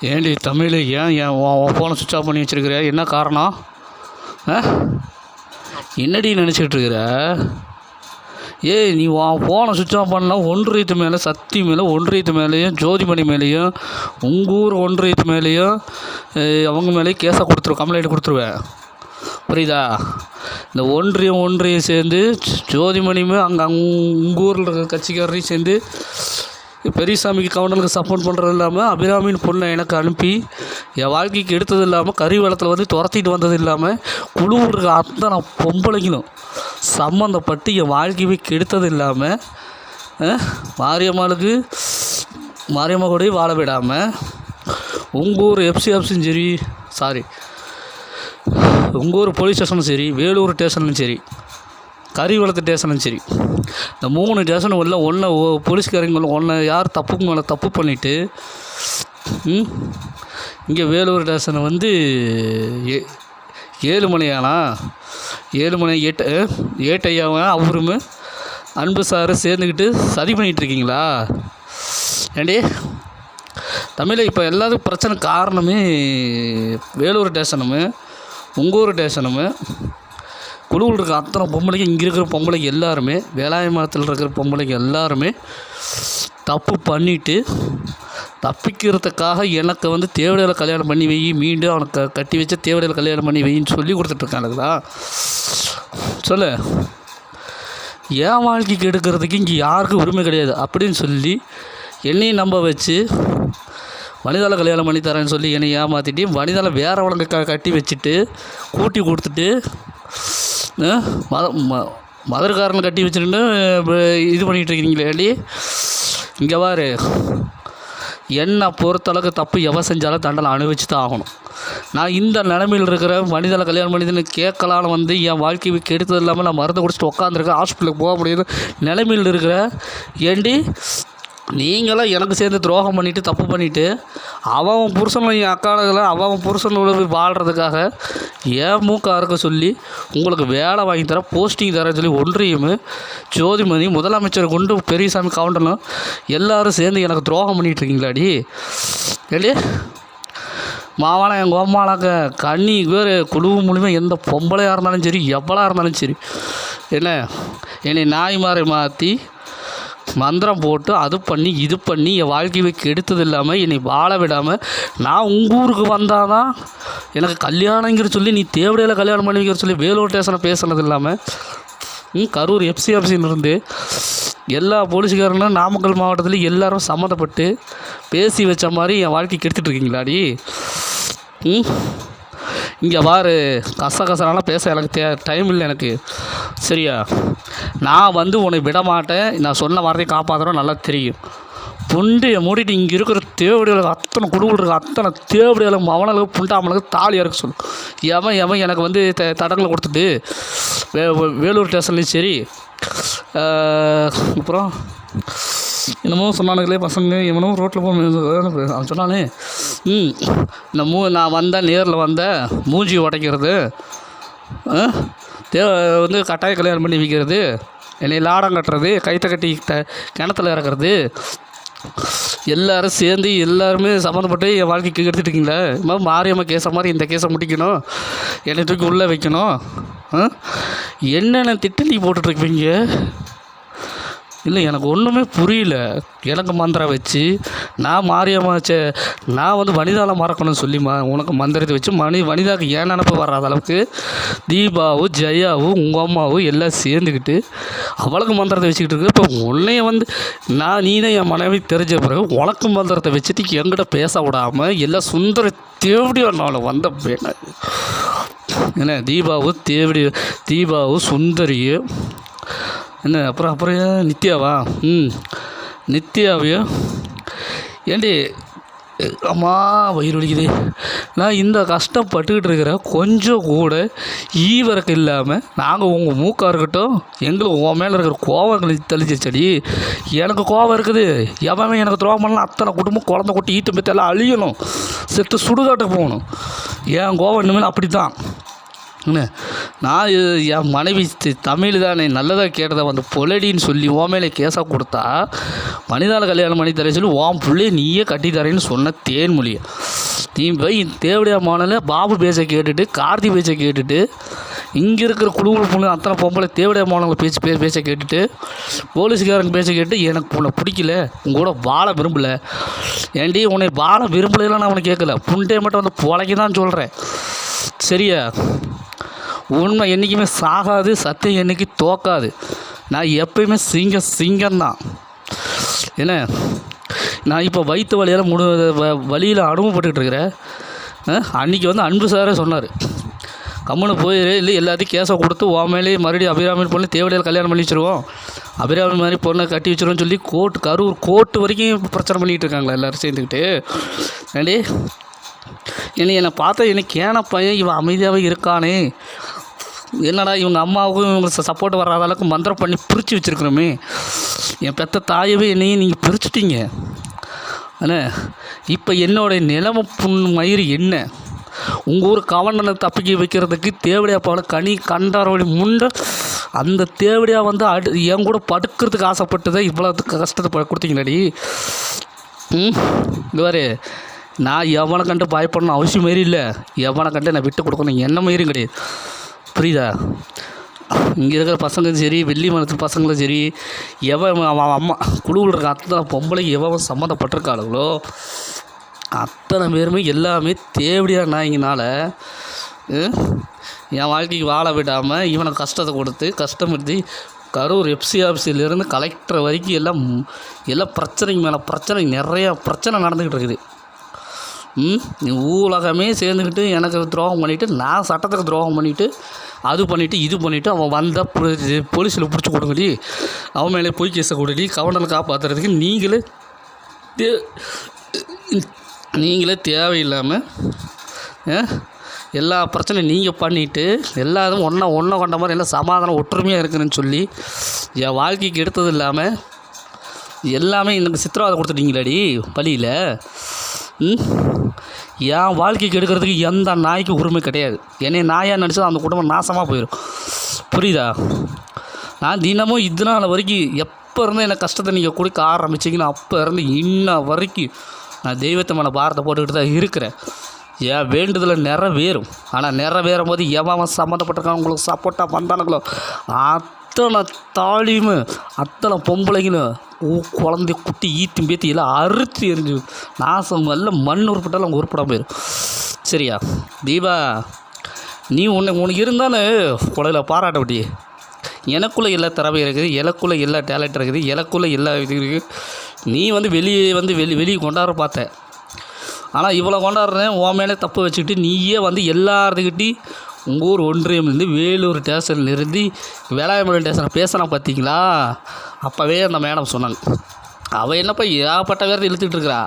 ஏண்டி தமிழ் ஏன் உன் ஃபோனை சுவிட்ச் ஆஃப் பண்ணி வச்சுருக்கிற? என்ன காரணம்? என்னடி நினச்சிக்கிட்டு இருக்கிற? நீ உன் ஃபோனை சுவிட்ச் ஆஃப் பண்ணலாம். ஒன்றியத்து மேலே, சக்தி மேலே, ஒன்றியத்து மேலேயும், ஜோதிமணி மேலேயும், உங்கள் ஊர் ஒன்றியத்து மேலேயும், அவங்க மேலேயும் கேஸை கம்ப்ளைண்ட் கொடுத்துருவேன். புரியுதா? இந்த ஒன்றியம் சேர்ந்து ஜோதிமணியுமே உங்கள் ஊரில் இருக்கிற கட்சிக்காரரையும் சேர்ந்து பெரியசாமிக்கு கவுண்டனுக்கு சப்போர்ட் பண்ணுறது இல்லாமல், அபிராமின்னு பொண்ணை எனக்கு அனுப்பி என் வாழ்க்கைக்கு எடுத்தது இல்லாமல், கறிவளத்தில் வந்து துரத்திட்டு வந்தது இல்லாமல், குழுவில் இருக்க அத்தனை பொம்பளைக்கணும் சம்மந்தப்பட்டு என் வாழ்க்கையை கெடுத்தது இல்லாமல், மாரியம்மா கூட வாழ விடாமல், உங்கள் ஊர் எஃப்சியும் சரி, உங்கள் ஊர் போலீஸ் ஸ்டேஷனும் சரி, வேலூர் ஸ்டேஷனும் சரி, கறிவளத்து ஸ்டேஷனும் சரி, இந்த 3 ஸ்டேஷனும் இல்லை போலீஸ்காரங்களும் யார் தப்புக்கு மேலே தப்பு பண்ணிவிட்டு இங்கே வேலூர் ஸ்டேஷனை வந்து 7 மணி ஏட்டையாவும் அவருமே அன்பு சாரை சேர்ந்துக்கிட்டு சதி பண்ணிகிட்ருக்கீங்களா? ஏண்டி தமிழை இப்போ எல்லாத்துக்கும் பிரச்சனை காரணமே வேலூர் ஸ்டேஷனுமே உங்கள் ஊர் ஸ்டேஷனுமே குழுவில் இருக்கிற அத்தனை பொம்பளைக்கு, இங்கே இருக்கிற பொம்பளைக்கு எல்லாருமே, வேலாயுமரத்தில் இருக்கிற பொம்பளைக்கு எல்லாருமே தப்பு பண்ணிவிட்டு தப்பிக்கிறதுக்காக எனக்கு வந்து தேவடையில் கல்யாணம் பண்ணி வை, மீண்டும் அவனுக்கு கட்டி வச்ச தேவடையில் கல்யாணம் பண்ணி வைன்னு சொல்லி கொடுத்துட்ருக்கானுங்களா? சொல்லு. என் வாழ்க்கைக்கு எடுக்கிறதுக்கு இங்கே யாருக்கும் உரிமை கிடையாது அப்படின்னு சொல்லி என்னையும் நம்ப வச்சு வனிதால கல்யாணம் பண்ணி தரேன்னு சொல்லி என்னை ஏமாற்றிட்டு வனிதால வேறு அவளுங்க கட்டி வச்சுட்டு கூட்டி கொடுத்துட்டு மதர்காரனை கட்டி வச்சுட்டு இது பண்ணிகிட்டு இருக்கிறீங்களே ஏண்டி? இங்கே பாரு, என்னை பொறுத்தளவுக்கு தப்பு எவ செஞ்சாலும் தண்டனை அனுபவிச்சு தான் ஆகணும். நான் இந்த நிலைமையில் இருக்கிற வனிதால கல்யாணம் பண்ணிதுன்னு கேட்கலான்னு வந்து என் வாழ்க்கையை கெடுத்தது இல்லாமல் நான் மருந்து குடிச்சிட்டு உட்காந்துருக்கேன், ஹாஸ்பிட்டலுக்கு போக முடியாது நிலைமையில் இருக்கிற ஏண்டி? நீங்களாம் எனக்கு சேர்ந்து துரோகம் பண்ணிவிட்டு தப்பு பண்ணிவிட்டு அவன் புருஷனை என் அக்காளங்களை அவன் புருஷனோட போய் வாழ்கிறதுக்காக ஏன் மூக்கா இருக்க சொல்லி உங்களுக்கு வேலை வாங்கி தர, போஸ்டிங் தரேன்னு சொல்லி ஒன்றியும் ஜோதிமணி முதலமைச்சரை கொண்டு பெரியசாமி கவுண்டனும் எல்லோரும் சேர்ந்து எனக்கு துரோகம் பண்ணிகிட்ருக்கீங்களாடி? ஏடி மாவானா என் கோமாளாக்க கண்ணி வேறு குழு மூலிமா எந்த பொம்பளையாக இருந்தாலும் சரி, எவ்வளோ இருந்தாலும் சரி, என்னை நாய் மாதிரி மாற்றி மந்திரம் போட்டு அது பண்ணி இது பண்ணி என் வாழ்க்கையை கெடுத்தது இல்லாமல் என்னை வாழ விடாமல், நான் உங்கள் ஊருக்கு வந்தால் தான் எனக்கு கல்யாணங்கிற சொல்லி நீ தேவடையில் கல்யாணம் பண்ணிக்கிற சொல்லி வேலூர் ஸ்டேஷனை பேசுனது இல்லாமல் கரூர் எஃப்சியிலிருந்து எல்லா போலீஸ்காரங்களும் நாமக்கல் மாவட்டத்தில் எல்லோரும் சம்மந்தப்பட்டு பேசி வச்ச மாதிரி என் வாழ்க்கை கெடுத்துட்ருக்கீங்களாடி? இங்கே பாரு, கசகசனாலாம் பேச எனக்கு டைம் இல்லை எனக்கு, சரியா? நான் வந்து உன்னை விட மாட்டேன், நான் சொன்ன வார்த்தையை காப்பாற்றுறோம் நல்லா தெரியும். புண்டையை மூடிட்டு இங்கே இருக்கிற தேவடிகளுக்கு அத்தனை குழுவில் இருக்கிற அத்தனை தேவடிகளும் அவனுக்கு புண்டாமனுக்கு தாலி இறக்க சொல்லு. எவன் எனக்கு வந்து தடங்களை கொடுத்துட்டு வேலூர் ஸ்டேஷன்லேயும் சரி, அப்புறம் என்னமோ சொன்னானுங்களே பசங்க, இவனோ ரோட்டில் போக அவன் சொன்னானே இந்த நான் வந்தேன் நேரில் வந்தேன் மூஞ்சி உடைக்கிறது, வந்து கட்டாய கல்யாணம் பண்ணி வைக்கிறது, என்னை லாடம் கட்டுறது, கைத்தை கட்டி கிணத்துல இறக்குறது, எல்லோரும் சேர்ந்து எல்லாருமே சம்மந்தப்பட்டு என் வாழ்க்கைக்கு எடுத்துட்டிங்களே. மாரியம்மா கேஸை மாதிரி இந்த கேஸை முடிக்கணும், என்னை தூக்கி உள்ளே வைக்கணும், என்னென்ன திட்டம் நீ போட்டுட்ருப்பீங்க? இல்லை எனக்கு ஒன்றுமே புரியல. எனக்கு மந்திரம் வச்சு நான் மாரியம்மா நான் வந்து வனிதாவில் மறக்கணும்னு சொல்லி உனக்கு மந்திரத்தை வச்சு வனிதாவுக்கு ஏன் நினப்பு வராத அளவுக்கு தீபாவும் ஜெயாவும் உங்கள் அம்மாவும் எல்லாம் சேர்ந்துக்கிட்டு அவளுக்கு மந்திரத்தை வச்சுக்கிட்டு இருக்கு. இப்போ உன்னைய வந்து நீ தான் என் மனைவி தெரிஞ்ச பிறகு உனக்கு மந்திரத்தை வச்சுட்டு என்கிட்ட பேச விடாமல் எல்லாம் சுந்தர தேவடியானால வந்த பேன என்ன தீபாவும் சுந்தரியும் அப்புறம் நித்யாவா? நித்யாவையும் ஏண்டி அம்மா வயிறு வலிக்குது. நான் இந்த கஷ்டப்பட்டுக்கிட்டு இருக்கிறேன், கொஞ்சம் கூட ஈவரக்கு இல்லாமல் நாங்கள் உங்கள் மூக்காக இருக்கட்டும் எங்களுக்கு உன் மேலே இருக்கிற கோவங்களை தெளிச்சிச்சடி. எனக்கு கோவம் இருக்குது, எவன் எனக்கு துரோகம் பண்ணலாம் அத்தனை குடும்பம் குழந்தை கொட்டி ஈட்டு மெத்தெல்லாம் அழியணும், செத்து சுடுகாட்டுக்கு போகணும். என் கோவம் இனிமேல் அப்படி தான். என்ன நான் என் மனைவி தமிழ் தானே நல்லதாக கேட்டதை வந்து பொலடின்னு சொல்லி ஓ மேலே கேஸாக கொடுத்தா மனிதால கல்யாணம் பண்ணி தரேன்னு சொல்லி உன் பிள்ளைய நீயே கட்டி தரேன்னு சொன்ன தேன்மொழியை நீ போய் தேவடியா மாநில பாபு பேச்சை கேட்டுட்டு கார்த்தி பேச்சை கேட்டுட்டு இங்கே இருக்கிற குழுவில் பொண்ணு அத்தனை பொம்பளை தேவடியா மாநில பேச்சை கேட்டுட்டு போலீஸ்காரங்க பேச்சை கேட்டு எனக்கு உன்னை பிடிக்கல உங்களோட வாழ விரும்பலை ஏன்டி உன்னை வாழ விரும்பலைலாம் நான் அவனை கேட்கல புண்டே மட்டும் வந்து பொழைக்க தான் சொல்கிறேன் சரியா உண்மை என்றைக்குமே சாகாது சத்தியம் என்றைக்கு தோக்காது நான் எப்பயுமே சிங்கம்தான் என்ன நான் இப்போ வயிற்று வழியால் வழியில் அனுபவப்பட்டுக்கிட்டு இருக்கிறேன் அன்றைக்கி வந்து அன்பு சாரே சொன்னார் கம்முன்னு போயிரு இல்லை எல்லாத்தையும் கேஸை கொடுத்து உன் மேலேயே மறுபடியும் அபிராமி பொண்ணு தேவடியால் கல்யாணம் பண்ணி வச்சுருவோம் அபிராமி மாதிரி பொண்ணை கட்டி வச்சுருவோன்னு சொல்லி கரூர் கோர்ட்டு வரைக்கும் பிரச்சனை பண்ணிகிட்டு இருக்காங்களா எல்லோரும் சேர்ந்துக்கிட்டு ஏண்டி என்னை பார்த்தா எனக்கு ஏன பையன் இவன் அமைதியாகவே இருக்கானே என்னடா இவங்க அம்மாவுக்கும் இவங்க சப்போர்ட் வராத அளவுக்கு மந்திரம் பண்ணி பிரித்து வச்சுருக்குறோமே என் பெற்ற தாயவே என்னையும் நீங்கள் பிரிச்சுட்டீங்க அண்ணே இப்போ என்னோடய நிலைமை மயிறு என்ன உங்கள் ஊர் கவர்னனை தப்பிக்க வைக்கிறதுக்கு தேவடியா போல கனி கண்டாரோட முண்டை அந்த தேவடியா வந்து என் கூட படுக்கிறதுக்கு ஆசைப்பட்டதை இவ்வளோ கஷ்டத்தை கொடுத்தீங்களாடி இந்த மாதிரி நான் எவனை கண்டு பயப்படணும் அவசியம் மாரி இல்லை எவனை கண்டு நான் விட்டு கொடுக்கணும் என்ன மாரியும் கிடையாது புரியுதா இங்கே இருக்கிற பசங்களும் சரி வெள்ளி மனத்து பசங்களும் சரி அவன் அம்மா குழுவில் இருக்க அத்தனை பொம்பளைக்கு எவன் சம்மந்தப்பட்டிருக்காளுங்களோ அத்தனை பேருமே எல்லாமே தேவடியா நாய்ங்கனால என் வாழ்க்கைக்கு வாழ விடாமல் இவனை கஷ்டத்தை கொடுத்து கஷ்டப்படுத்தி கரூர் எஃப்சி ஆஃபீஸிலேருந்து கலெக்டர் வரைக்கும் எல்லாம் பிரச்சனைக்கு மேலே நிறையா பிரச்சனை நடந்துக்கிட்டு இருக்குது ஊலகமே சேர்ந்துக்கிட்டு எனக்கு துரோகம் பண்ணிவிட்டு நான் சட்டத்துக்கு துரோகம் பண்ணிவிட்டு அது பண்ணிவிட்டு இது பண்ணிவிட்டு அவன் வந்தால் போலீஸில் பிடிச்சி கொடுங்கடி அவன் மேலே போய் கேஸை கொடுடி கவர்னரை காப்பாற்றுறதுக்கு நீங்களே தேவையில்லாமல் எல்லா பிரச்சனையும் நீங்கள் பண்ணிவிட்டு எல்லாரும் ஒன்றை கொண்ட மாதிரி எல்லாம் சமாதானம் ஒற்றுமையாக இருக்குதுன்னு சொல்லி என் வாழ்க்கைக்கு எடுத்தது இல்லாமல் எல்லாமே எனக்கு சித்திரவதை கொடுத்துட்டீங்களாடி பள்ளியில் என் வாழ்க்கைக்கு எடுக்கிறதுக்கு எந்த நாய்க்கு உரிமை கிடையாது. என்னை நாயாக நினச்சா அந்த குடும்பம் நாசமாக போயிடும். புரியுதா? நான் தினமும் இதனால் வரைக்கும் எப்போ இருந்து எனக்கு கஷ்டத்தை நீங்கள் கொடுக்க ஆரம்பிச்சிங்கன்னா அப்போ இருந்து இன்ன வரைக்கும் நான் தெய்வத்தை மேலே பாரத்தை போட்டுக்கிட்டு தான் இருக்கிறேன். என் வேண்டுதலை நிறைவேறும். ஆனால் நிறைவேறும் போது எவன் சம்மந்தப்பட்டிருக்கான் உங்களுக்கு சப்போர்ட்டாக வந்தானுங்களோ அத்தனை தாலியுமே அத்தனை பொம்பளைங்களும் குழந்தை குட்டி ஈத்தி பேத்தி எல்லாம் அறுத்து எரிஞ்சு நாசம் எல்லாம் மண் உருப்பிட்டாலும் அவங்க உருப்படாமல் போயிடும். சரியா தீபா, நீ உனக்கு இருந்தாலும் குழையில் பாராட்ட விட்டியே. எனக்குள்ளே எல்லா திறமை இருக்குது, எனக்குள்ளே எல்லா டேலண்ட் இருக்குது, எனக்குள்ளே எல்லா இது இருக்குது. நீ வெளியே கொண்டாட பார்த்த. ஆனால் இவ்வளோ கொண்டாடுறேன் உன் மேலே தப்பு வச்சுக்கிட்டு நீயே எல்லாத்துக்கிட்டையும் உங்கள் ஊர் ஒன்றியம்லேருந்து வேலூர் ஸ்டேஷன்லேருந்து வேளாண்மை ஸ்டேஷனை பேசினா பார்த்தீங்களா? அப்போவே அந்த மேடம் சொன்னாங்க. அவள் என்னப்பா ஏகப்பட்ட பேர் இழுத்துக்கிட்டு இருக்கிறா.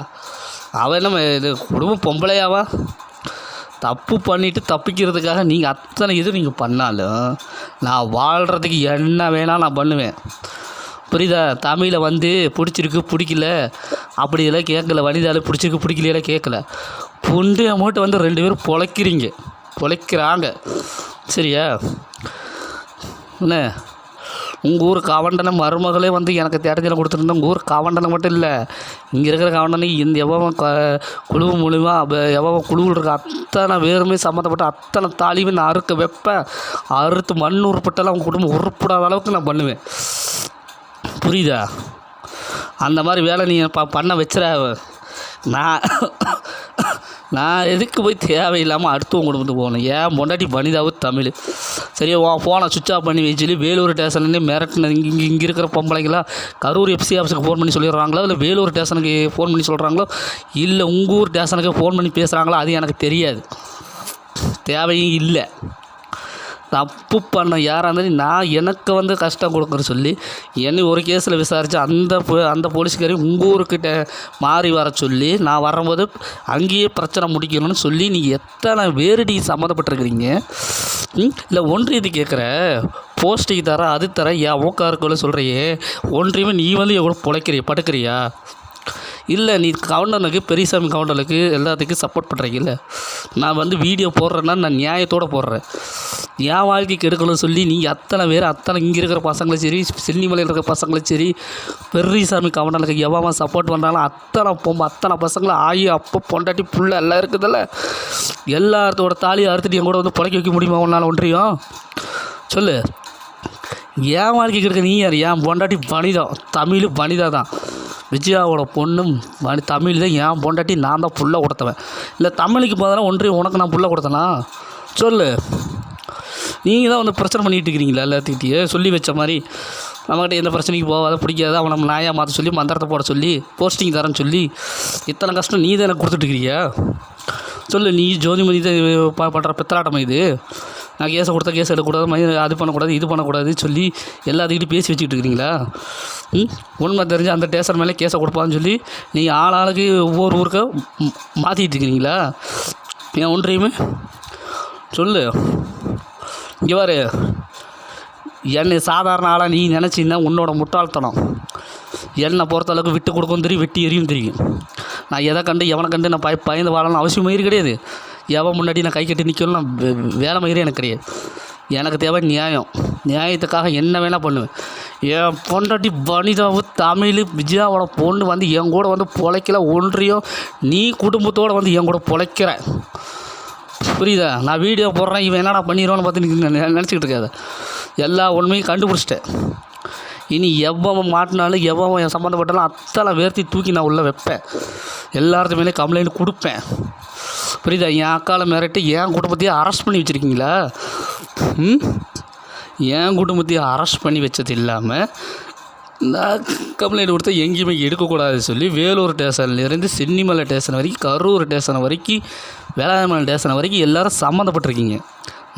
அவள் என்ன இது குடும்பம் பொம்பளையாவா? தப்பு பண்ணிவிட்டு தப்பிக்கிறதுக்காக நீங்கள் அத்தனை இது நீங்கள் பண்ணாலும் நான் வாழ்கிறதுக்கு என்ன வேணால் நான் பண்ணுவேன். புரியுதா? தமிழில் பிடிச்சிருக்கு பிடிக்கல அப்படி இதெல்லாம் கேட்கல. வனிதாவில் பிடிச்சிருக்கு பிடிக்கலையெல்லாம் கேட்கல. புண்டு அமௌண்ட்டு 2 பேரும் பொழைக்கிறாங்க. சரியா? என்ன உங்கள் ஊர் கவண்டனை மருமகளே எனக்கு தேட்டத்தில் கொடுத்துருந்தேன். உங்கள் ஊர் கவண்டனை மட்டும் இல்லை, இங்கே இருக்கிற கவண்டனை இந்த எவன் குழுவு மூலியமாக எவன் குழுவில் இருக்க அத்தனை பேருமே சம்மந்தப்பட்ட அத்தனை தாலியுமே நான் அறுத்து மண் உருப்பட்டாலும் அவங்க குடும்பம் உருப்படாத அளவுக்கு நான் பண்ணுவேன். புரியுதா? அந்த மாதிரி வேலை நீ பண்ண வச்சுற. நான் எதுக்கு போய் தேவையில்லாமல் அடுத்தவங்க குடும்பத்துக்கு போகணும்? ஏன் பொண்டாட்டி வனிதாவும் தமிழ். சரியா? ஃபோனை சுவிட்ச் ஆஃப் பண்ணி வச்சு வேலூர் ஸ்டேஷன்லேருந்து மிரட்டின இங்கே இருக்கிற பொம்பளைங்களா கரூர் எஃப்சி ஆஃபீஸுக்கு ஃபோன் பண்ணி சொல்லிடுறாங்களோ, இல்லை வேலூர் ஸ்டேஷனுக்கு ஃபோன் பண்ணி சொல்கிறாங்களோ, இல்லை உங்கள் ஊர் ஸ்டேஷனுக்கு ஃபோன் பண்ணி பேசுகிறாங்களோ, அது எனக்கு தெரியாது, தேவையும் இல்லை. தப்பு பண்ண யாராக இருந்தாலும் நான் எனக்கு கஷ்டம் கொடுக்குற சொல்லி என்னை ஒரு கேஸில் விசாரித்து அந்த போலீஸ்காரி உங்கள் ஊருக்கிட்ட மாறி வர சொல்லி நான் வரும்போது அங்கேயே பிரச்சனை முடிக்கணும்னு சொல்லி நீங்கள் எத்தனை வேறுடி சம்மந்தப்பட்டிருக்கிறீங்க? இல்லை ஒன்றியது கேட்குற போஸ்ட்டுக்கு தர அது தர என் ஊக்காருக்குள்ள சொல்கிறியே. ஒன்றியமே நீ எவ்வளோ படுக்கிறியா? இல்லை நீ கவுண்டனுக்கு பெரியசாமி கவுண்டனுக்கு எல்லாத்துக்கும் சப்போர்ட் பண்ணுறீங்கல்ல. நான் வீடியோ போடுறேன்னா நான் நியாயத்தோடு போடுறேன். என் வாழ்க்கை கெடுக்கணும்னு சொல்லி நீங்கள் அத்தனை இங்கே இருக்கிற பசங்களும் சரி, சென்னிமலையில் இருக்கிற பசங்களும் சரி, பெரியசாமி கவர்னருக்கு எவன் சப்போர்ட் பண்ணுறாலும் அத்தனை பசங்களும் ஆகி அப்போ பொண்டாட்டி புள்ள எல்லாம் இருக்குதில்ல, எல்லாத்தோட தாலியை அறுத்துட்டு என் கூட வந்து பிழைக்க வைக்க முடியுமா ஒன்றால் ஒன்றியும் சொல்லு. என் வாழ்க்கைக்கு இருக்க நீ யார்? என் பொண்டாட்டி வனிதா, தமிழ் வனிதா தான், விஜயாவோட பொண்ணும் தமிழ் தான். என் பொண்டாட்டி நான் தான் புள்ள கொடுத்தவன். இல்லை தமிழுக்கு பதிலாக ஒன்றியம் உனக்கு நான் புள்ள கொடுத்தனா சொல்லு. நீங்கள் தான் வந்து பிரச்சனை பண்ணிகிட்டு இருக்கிறீங்களா எல்லாத்துக்கிட்டே சொல்லி வச்ச மாதிரி. நம்மகிட்ட எந்த பிரச்சனைக்கு போகாத பிடிக்காத அவன் நம்ம நாயாக மாற்ற சொல்லி மந்திரத்தை போட சொல்லி போஸ்டிங் தரேன்னு சொல்லி இத்தனை கஷ்டம் நீ தான் எனக்கு கொடுத்துட்ருக்கிறியா சொல்லு. நீ ஜோதிமதி தான் பண்ணுற பித்தலாட்டம் இது. நான் கேஸை கொடுத்தா கேஸ் எடுக்கக்கூடாது, அது பண்ணக்கூடாது, இது பண்ணக்கூடாது சொல்லி எல்லாத்துக்கிட்டையும் பேசி வச்சுக்கிட்டு இருக்கிறீங்களா? உண்மை தெரிஞ்சு அந்த ஸ்டேஷன் மேலே கேஸை கொடுப்பான்னு சொல்லி நீங்கள் ஆளுக்கு ஒவ்வொரு ஊருக்க மாற்றிக்கிட்டு இருக்கிறீங்களா? என் ஒன்றையுமே சொல்லு. இங்கே பாரு, என்னை சாதாரண ஆளாக நீ நினச்சின்னா உன்னோட முட்டாள்தனம். என்னை பொறுத்தளவுக்கு விட்டு கொடுக்கவும் தெரியும், வெட்டி எறியும் தெரியும். நான் எதை கண்டு எவனை கண்டு நான் பயந்து வாழணும் அவசியம் மயிறு கிடையாது. எவன் முன்னாடி நான் கை கட்டி நிற்கணும் நான் வேலை மயிரே எனக்கு கிடையாது. எனக்கு தேவை நியாயம். நியாயத்துக்காக என்ன வேணால் பண்ணுவேன். என் பொண்டாட்டி வனிதாவும் தமிழ் விஜயாவோட பொண்ணு வந்து என் கூட வந்து பொழைக்கல ஒன்றியும் நீ குடும்பத்தோடு வந்து என் கூட பொழைக்கிற புரியுதா? நான் வீடியோ போடுறேன், இவன் என்னடா பண்ணிடுவான்னு பார்த்து நினச்சிக்கிட்டு இருக்காது. எல்லா உண்மையும் கண்டுபிடிச்சிட்டேன். இனி எவ்வளோ மாட்டினாலும் எவ்வளோ சம்மந்தப்பட்டாலும் அத்தனை வேர்த்தி தூக்கி நான் உள்ளே வைப்பேன். எல்லாத்து மேலே கம்ப்ளைண்ட் கொடுப்பேன். புரியுதா? என் அக்காலை மிரட்டி என் குடும்பத்தையே அரெஸ்ட் பண்ணி வச்சுருக்கீங்களா? என் குடும்பத்தையே அரெஸ்ட் பண்ணி வச்சது இல்லாமல் நான் கம்ப்ளைண்ட் கொடுத்தா எங்கேயுமே எடுக்கக்கூடாது சொல்லி வேலூர் ஸ்டேஷன்லேருந்து சென்னிமலை ஸ்டேஷன் வரைக்கும், கரூர் ஸ்டேஷன் வரைக்கும், வேளாண்மலை ஸ்டேஷன் வரைக்கும் எல்லோரும் சம்மந்தப்பட்டிருக்கீங்க.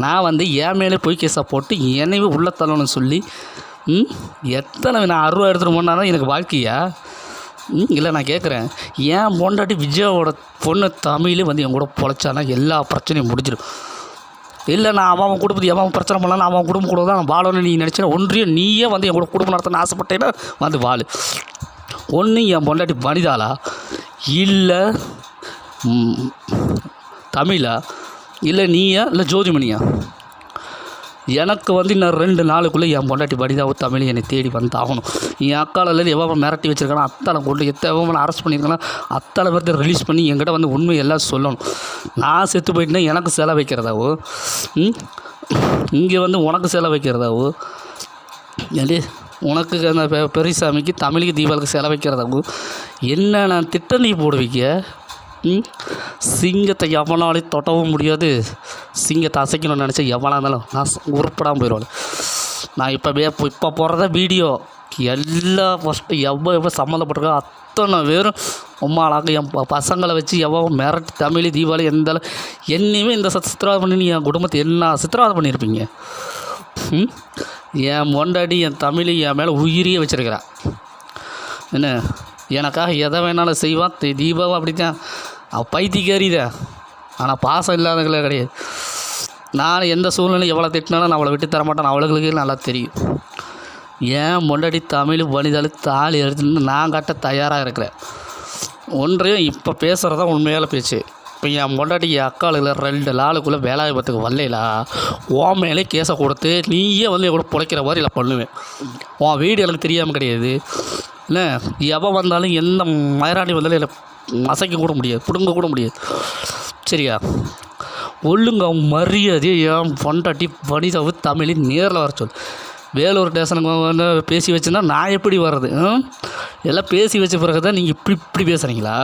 நான் வந்து என் மேலே போய் கேஸை போட்டு என்னையே உள்ள தள்ளணும்னு சொல்லி எத்தனை நான் 60 எடுத்துகிட்டு போனாலும் எனக்கு வாழ்க்கையா? இல்லை நான் கேட்குறேன், என் பொண்டாட்டி விஜயாவோட பொண்ணு தமிழ் வந்து என் கூட பொழைச்சானா எல்லா பிரச்சனையும் முடிஞ்சிடும். இல்லை நான் அவன் குடும்பத்தை எவன் பிரச்சனை பண்ணலாம், அவன் குடும்பம் கூட தான் நான் வாழணும்னு நீ நினச்சினா ஒன்றியும் நீயே வந்து என் கூட குடும்பம் நடத்தணும்னு ஆசைப்பட்டேன்னா வந்து வாழு. ஒன்று என் பொண்டாட்டி வனிதாளா இல்லை தமிழா இல்லை நீயா இல்லை ஜோதிமணியா? எனக்கு வந்து இன்னும் 2 நாளுக்குள்ளே என் பொண்டாட்டி வனிதாவும் தமிழ் என்னை தேடி வந்து ஆகணும். என் அக்காலில் எவ்வளோ மிரட்டி வச்சுருக்கானோ அத்தனை கொண்டு எவ்வளோ அரெஸ்ட் பண்ணியிருக்கானோ அத்தனை பேர்த்த ரிலீஸ் பண்ணி என்கிட்ட வந்து உண்மை எல்லாம் சொல்லணும். நான் செத்து போயிட்டுனா எனக்கு செலவு வைக்கிறதாவோ, இங்கே வந்து உனக்கு செலவு வைக்கிறதாவோ, ஏண்டி உனக்கு அந்த பெரியசாமிக்கு தமிழுக்கு தீபாவளிக்கு செலவு வைக்கிறதாவோ என்னென்ன திட்டம் நீ போடுவீங்க? சிங்கத்தை எவனாலையும் தொட்டவும் முடியாது. சிங்கத்தை அசைக்கணும்னு நினச்சா எவனாக இருந்தாலும் நான் உருப்படாமல் போயிடுவாள். நான் இப்போ போடுறத வீடியோ எல்லாம் ஃபஸ்ட்டு எவ்வளோ சம்மந்தப்பட்டிருக்கோ அத்தனை பேரும் உம்மாளாக என் பசங்களை வச்சு எவ்வளோ மிரட்டி தமிழ் தீபாவளி எந்த என்னையுமே இந்த சித்திரவதை பண்ணி என் குடும்பத்தை என்ன சித்திரவதை பண்ணியிருப்பீங்க? என் மொண்டாடி என் தமிழ் என் மேலே உயிரியே வச்சுருக்கிறேன். என்ன எனக்காக எதை வேணாலும் செய்வான். தீபாவும் அப்படி தான், பைத்தியக்காரிதான். ஆனால் பாசம் இல்லாதவங்களே கிடையாது. நான் எந்த சூழ்நிலை எவ்வளோ திட்டினாலும் நான் அவளை விட்டு தரமாட்டேன். அவளுக்கு நல்லா தெரியும். ஏன் முன்னாடி தமிழ் வனிதாலும் தாலி எடுத்துன்னு நான் கட்ட தயாராக இருக்கிறேன். ஒன்றையும் இப்போ பேசுகிறதா உண்மையான பேச்சு. இப்போ என் பொண்டாட்டி என் அக்காளுல 2 நாளுக்குள்ளே வேலாயுதத்துக்கு வரலைலா உன் மேலே கேஸை கொடுத்து நீயே வந்து எவ்வளோ பிழைக்கிற மாதிரி இல்லை பண்ணுவேன். உன் வீடு எனக்கு தெரியாமல் கிடையாது. இல்லை எவன் வந்தாலும் எந்த மயிராணி வந்தாலும் இல்லை அசைக்க கூட முடியாது, பிடுங்க கூட முடியாது. சரியா? ஒழுங்க மரியாதையை என் பொண்டாட்டி வனிதாவு தமிழ் நேரில் வர சொல். வேலூர் ஸ்டேஷனுக்கு வந்து பேசி வச்சுன்னா நான் எப்படி வர்றது? எல்லாம் பேசி வச்ச பிறகு தான் நீங்கள் இப்படி பேசுகிறீங்களா?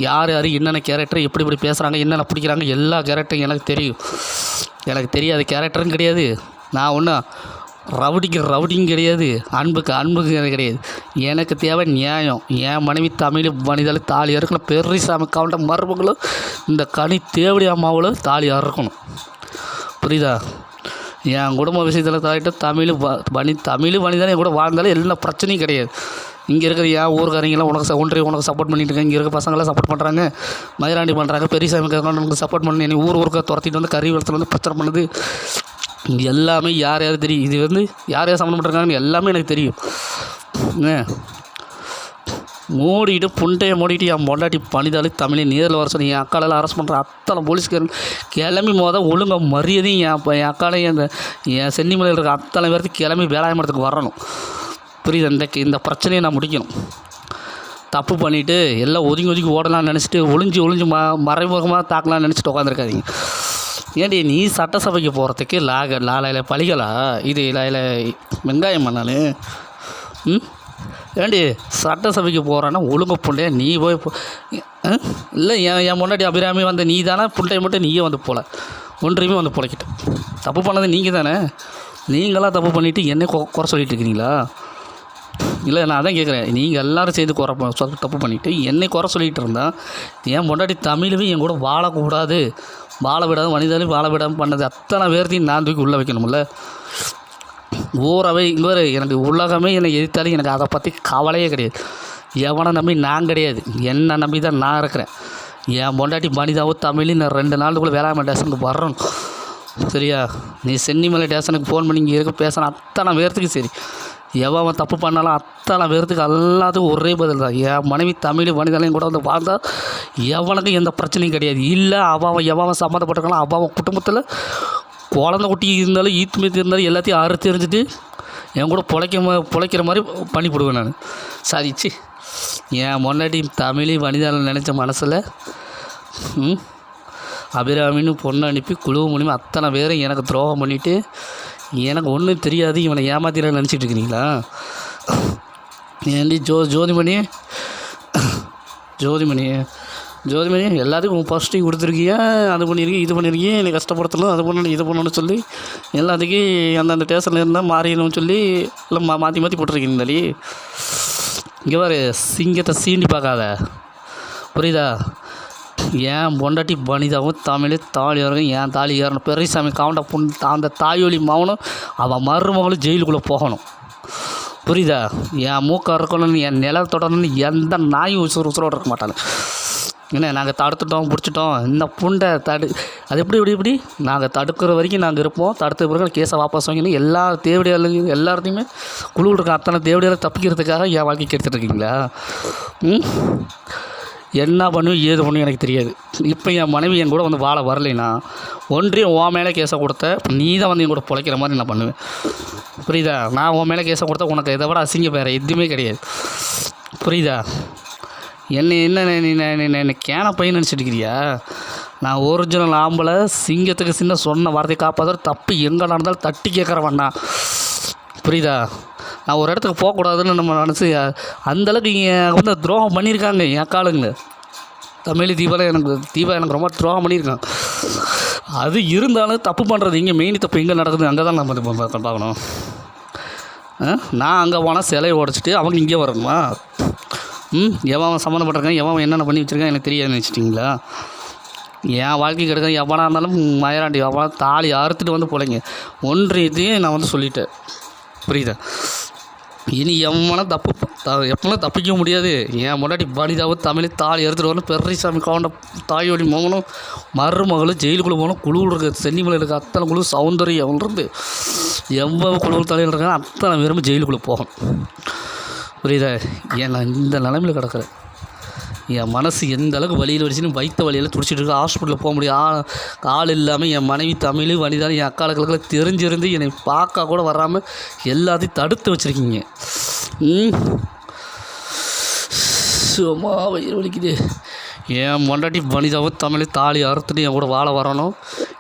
யார் என்னென்ன கேரக்டர் எப்படி பேசுகிறாங்க, என்னென்ன பிடிக்கிறாங்க எல்லா கேரக்டரும் எனக்கு தெரியும். எனக்கு தெரியாத கேரக்டரும் கிடையாது. நான் ஒன்றும் ரவுடிங்க கிடையாது, அன்புக்கு எனக்கு கிடையாது. எனக்கு தேவை நியாயம். என் மனைவி தமிழ் வனிதாலும் தாலி அறுக்கணும். பெரியசாமி கவுண்ட மருமகளும் இந்த கனி தேவடி அம்மாவளும் தாலி அறுக்கணும். புரியுதா? என் குடும்ப விஷயத்தில் தாயிட்ட தமிழ் வனிதாலும் என் கூட வாழ்ந்தாலும் எல்லா பிரச்சனையும் கிடையாது. இங்கே இருக்கிற என் ஊருக்காரங்கெல்லாம் உனக்கு சப்போர்ட் பண்ணிட்டு இருக்காங்க. இங்கே இருக்க பசங்களாம் சப்போர்ட் பண்ணுறாங்க, மயிராண்டி பண்ணுறாங்க, பெரியசாமி உனக்கு சப்போர்ட் பண்ணி என்னை ஊருக்கா துரத்திட்டு வந்து கறி வளத்தில் வந்து பிரச்சனை பண்ணுது. எல்லாமே யார் தெரியும். இது வந்து யார் சம்மந்தப்பட்டிருக்காங்கன்னு எல்லாமே எனக்கு தெரியும். மூடிட்டு புண்டையை மூடிட்டு என் பொண்டாட்டி பணிதாளி தமிழை நேரில் வர சொல்லி என் அக்காலெல்லாம் அரெஸ்ட் பண்ணுற அத்தனை போலீஸ்காரன் கிளம்பி ஒழுங்காக மரியாதையும் என் அக்காலையும் என் சென்னிமலையில் இருக்க அத்தனை பேர்த்துக்கு கிளம்பி வேலாயமரத்துக்கு வரணும். புரியுது? இந்த பிரச்சனையை நான் முடிக்கணும். தப்பு பண்ணிவிட்டு எல்லாம் ஒதுங்கி ஓடலாம்னு நினச்சிட்டு ஒளிஞ்சு மறைமுகமாக தாக்கலாம்னு நினச்சிட்டு உட்காந்துருக்காதீங்க. ஏன்டி நீ சட்டசபைக்கு போகிறதுக்கு லாலையில் பழிகளா இது லாயில் வெங்காயம் பண்ணாலும் ஏண்டி சட்டசபைக்கு போகிறான்னா ஒழுங்கு புண்டையா நீ போய் இல்லை என் முன்னாடி அபிராமி வந்த நீ தானே புண்டையை மட்டும் நீயே வந்து போகல ஒன்றையுமே வந்து பிழைக்கிட்டு தப்பு பண்ணது நீங்கள் தானே. நீங்களாம் தப்பு பண்ணிவிட்டு என்னை குறை சொல்லிட்டு இருக்கிறீங்களா? இல்லை நான் அதான் கேட்குறேன். நீங்கள் எல்லோரும் சேர்ந்து தப்பு பண்ணிவிட்டு என்னை குறை சொல்லிகிட்டு இருந்தால் என் முன்னாடி தமிழவே என் கூட வாழக்கூடாது வாழ விடாமல் மனிதாலையும் வாழ விடாமல் பண்ணது அத்தனை பேர்த்தையும் நான் தூக்கி உள்ளே வைக்கணும்ல. ஊறவே இங்கே எனக்கு உலகமே என்னை எதிர்த்தாலும் எனக்கு அதை பற்றி கவலையே கிடையாது. எவனை நம்பி நான் கிடையாது, என்னை நம்பி தான் நான் இருக்கிறேன். என் பொண்டாட்டி மனிதாவும் தமிழையும் நான் 2 நாளுக்குள்ளே வேளாண்மை ஸ்டேஷனுக்கு வரணும். சரியா? நீ சென்னிமலை ஸ்டேஷனுக்கு ஃபோன் பண்ணி இங்கே இருக்க பேசின அத்தனை பேர்த்துக்கு சரி, எவன் தப்பு பண்ணாலும் அத்தனை பேர்த்துக்கு எல்லாத்துக்கும் ஒரே பதில் தான். என் மனைவி தமிழ் மனிதனையும் கூட வந்து வாழ்ந்தால் எவனுக்கும் எந்த பிரச்சனையும் கிடையாது. இல்லை எவன் சம்மந்தப்பட்டிருக்கானோ அவன் குடும்பத்தில் குழந்தை குட்டி இருந்தாலும் ஈத்து மீத்து இருந்தாலும் எல்லாத்தையும் அறுத்து எறிஞ்சிட்டு என் கூட பிழைக்கிற மாதிரி பண்ணி போடுவேன் நான். சாதிச்சு என் முன்னாடி தமிழ் மனிதனை நினச்ச மனசில் அபிராமின்னு பொண்ணு அனுப்பி குழு மூலிமா அத்தனை பேரும் எனக்கு துரோகம் பண்ணிவிட்டு எனக்கு ஒன்றும் தெரியாது இவனை ஏமாத்திடலாம் நினச்சிட்டு இருக்கிறீங்களா? ஏண்டி ஜோதிமணி எல்லாத்துக்கும் ஃபஸ்ட்டு கொடுத்துருக்கியா, அது பண்ணியிருக்கேன் இது பண்ணியிருக்கேன், என்னை கஷ்டப்படுத்தணும் அது பண்ணணும் இது பண்ணணும்னு சொல்லி எல்லாத்துக்கும் அந்தந்த ஸ்டேஷனில் இருந்தால் மாறிடணும்னு சொல்லி எல்லாம் மாற்றி போட்டிருக்கீங்களே. இங்கே பாரு, சிங்கத்தை சீண்டி பார்க்காத, புரியுதா? ஏன் பொண்டாட்டி வனிதாவும் தமிழ் தாலி ஏறணும், என் தாலி ஏறணும். பெரியசாமி காவண்டா அந்த தாயொலி மகனும் அவன் மருமகளும் ஜெயிலுக்குள்ளே போகணும். புரியுதா? என் மூக்க இருக்கணும்னு என் நிலம் தொடரணும்னு எந்த நாயும் உசுரோடு இருக்க மாட்டாங்க. ஏன்னா நாங்கள் தடுத்துட்டோம் பிடிச்சிட்டோம் இந்த புண்டை அது எப்படி நாங்கள் தடுக்கிற வரைக்கும் நாங்கள் இருப்போம். தடுத்த பிறகு கேஸை வாபஸ் வாங்கினோம். எல்லா தேவடியாலும் எல்லாத்தையுமே குழுவில் இருக்க அத்தனை தேவடியாலும் தப்பிக்கிறதுக்காக என் வாழ்க்கை கெடுத்துட்டு இருக்கீங்களா? என்ன பண்ணுவேன் ஏது பண்ணுவேன் எனக்கு தெரியாது. இப்போ என் மனைவி என் கூட வந்து வாழ வரலைன்னா ஒன்றியும் உன் மேலே கேஸை கொடுத்த நீ தான் வந்து என் கூட பிழைக்கிற மாதிரி நான் பண்ணுவேன். புரியுதா? நான் உன் மேலே கேஸை கொடுத்தா உனக்கு இதை விட அசிங்கம் வேறு எதுவுமே கிடையாது. புரியுதா? என்ன கேன பையன் நினச்சிட்டு இருக்கிறியா? நான் ஒரிஜினல் ஆம்பளை, சிங்கத்துக்கு சின்ன சொன்ன வார்த்தையை காப்பாற்ற தப்பு எங்கே நடந்தாலும் தட்டி கேட்குறவண்ணா. புரியுதா? நான் ஒரு இடத்துக்கு போகக்கூடாதுன்னு நம்ம நினச்சி அந்தளவுக்கு இங்கே வந்து துரோகம் பண்ணியிருக்காங்க என் காலுங்க. தமிழ் தீபா எனக்கு ரொம்ப துரோகம் பண்ணியிருக்கான். அது இருந்தாலும் தப்பு பண்ணுறது இங்கே மெயின் தப்பு எங்கே நடக்குது அங்கே தான் நம்ம பார்க்கணும். நான் அங்கே போனால் சிலையை உடச்சிட்டு அவங்க இங்கே வரணுமா? எவன் சம்மந்தப்பட்டிருக்கான் எவன் என்னென்ன பண்ணி வச்சுருக்கான் எனக்கு தெரியாதுன்னு வச்சுட்டிங்களா? என் வாழ்க்கை கிடைக்க எவனாக இருந்தாலும் மயிராண்டி எவனா தாலி அறுத்துட்டு வந்து பிள்ளைங்க ஒன்றியத்தையும் நான் வந்து சொல்லிட்டேன். புரியுதா? இனி எப்போலாம் தப்பிக்க முடியாது. என் முன்னாடி வனிதாவும் தமிழ் தாலி எடுத்துகிட்டு வரணும். பெரியசாமி காவண்ட தாயோடி மகனும் மருமகளும் ஜெயிலுக்குள்ளே போகணும். குழுவில் இருக்க சென்னிமலையில் இருக்க அத்தனை குழு சௌந்தரியம் இருந்து எவ்வளோ குழுவில் தலையில் இருக்காங்க அத்தனை பேரும் ஜெயிலுக்குள்ளே போகணும். புரியுதா? ஏன் நான் இந்த நிலைமையில் கிடக்கிறேன். என் மனசு எந்த அளவுக்கு வழியில் வச்சுன்னு வைத்த வழியில் துடிச்சிட்டு இருக்கு. ஹாஸ்பிட்டலில் போக முடியும் ஆள் இல்லாமல் என் மனைவி தமிழ் வனிதாலும் என் அக்காளுக்கெல்லாம் தெரிஞ்சிருந்து என்னை பார்க்க கூட வராமல் எல்லாத்தையும் தடுத்து வச்சுருக்கீங்க. சும்மா வயிறு வலிக்குது. என் பொண்டாட்டி வனிதாவும் தமிழ் தாலி அறுத்துட்டு என் கூட வாழ வரணும்.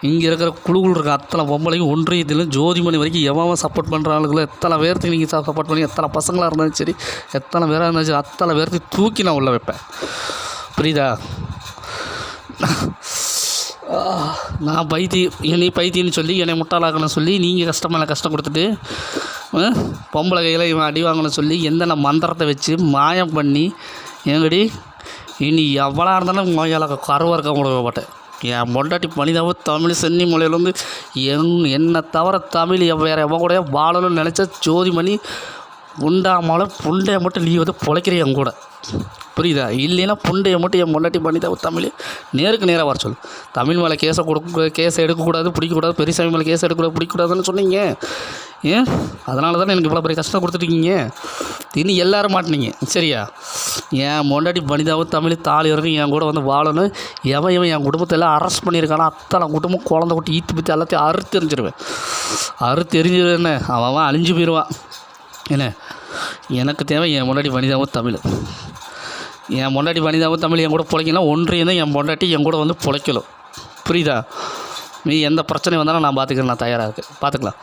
இங்கே இருக்கிற குழுக்குள் இருக்க அத்தனை பொம்பளையும் ஒன்றியத்திலும் ஜோதிமணி வரைக்கும் எவன் சப்போர்ட் பண்ணுறாங்களோ எத்தனை பேர்த்துக்கு நீங்கள் சப்போர்ட் பண்ணி எத்தனை பசங்களாக இருந்தாலும் சரி எத்தனை பேராக இருந்தாலும் சரி அத்தனை பேர்த்துக்கு தூக்கி நான் உள்ள வைப்பேன். புரியுதா? நான் என்னை பைத்தியன்னு சொல்லி என்னை முட்டாளாக்கணும்னு சொல்லி நீங்கள் கஷ்டம் கொடுத்துட்டு பொம்பளை கையில் இவன் அடி வாங்கணும்னு சொல்லி எந்த மந்திரத்தை வச்சு மாயம் பண்ணி எங்கடி இனி எவ்வளோ இருந்தாலும் மொழியால் கருவாக இருக்க முடிய மாட்டேன். என் பொண்டாட்டி மனிதாவும் தமிழ் சென்னி மொழியிலேருந்து என்னை தவிர தமிழ் வேறு எவ்வளோ கூட வாழணும்னு நினச்சா ஜோதிமணி உண்டாமலும் புண்டையை மட்டும் நீ வந்து பிழைக்கிற என் கூட. புரியுதா? இல்லைன்னா புண்டையை மட்டும் என் பொண்டாட்டி மனிதாவும் தமிழ் நேருக்கு நேராக வர சொல்லு. தமிழ் மேலே கேஸை எடுக்கக்கூடாது பிடிக்கக்கூடாது. பெரியசாமி மேலே கேஸ் எடுக்கக்கூடாது பிடிக்கக்கூடாதுன்னு சொன்னீங்க. ஏன் அதனால தானே எனக்கு இவ்வளோ பெரிய கஷ்டம் கொடுத்துட்ருக்கீங்க. இனி எல்லோரும் மாட்டினீங்க சரியா. என் பொண்டாட்டி வனிதாவும் தமிழ் தாலி வரைக்கும் என் கூட வந்து வாழணும். எவன் என் குடும்பத்தை எல்லாம் அரெஸ்ட் பண்ணியிருக்கானோ அத்தனை குடும்பம் குழந்தை குட்டி ஈத்து பற்றி எல்லாத்தையும் அறுத்தெறிஞ்சிருவேன். அறுத்தெறிஞ்சிருவேன்னு அவன் அழிஞ்சு போயிடுவான். என்ன எனக்கு தேவை என் பொண்டாட்டி வனிதாவும் தமிழ். என் பொண்டாட்டி வனிதாவும் தமிழ் என் கூட பிழைக்கலாம். ஒன்றையும் தான் என் பொண்டாட்டி என் கூட வந்து பிழைக்கணும். புரியுதா? நீ எந்த பிரச்சனை வந்தாலும் நான் பார்த்துக்கிறேன். நான் தயாராக இருக்கேன். பார்த்துக்கலாம்.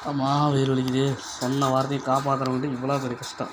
ஆமாம் வெயில் வலிக்குது. சொன்ன வார்த்தையை காப்பாற்றுறவங்கள்ட்ட இவ்வளோ பெரிய கஷ்டம்.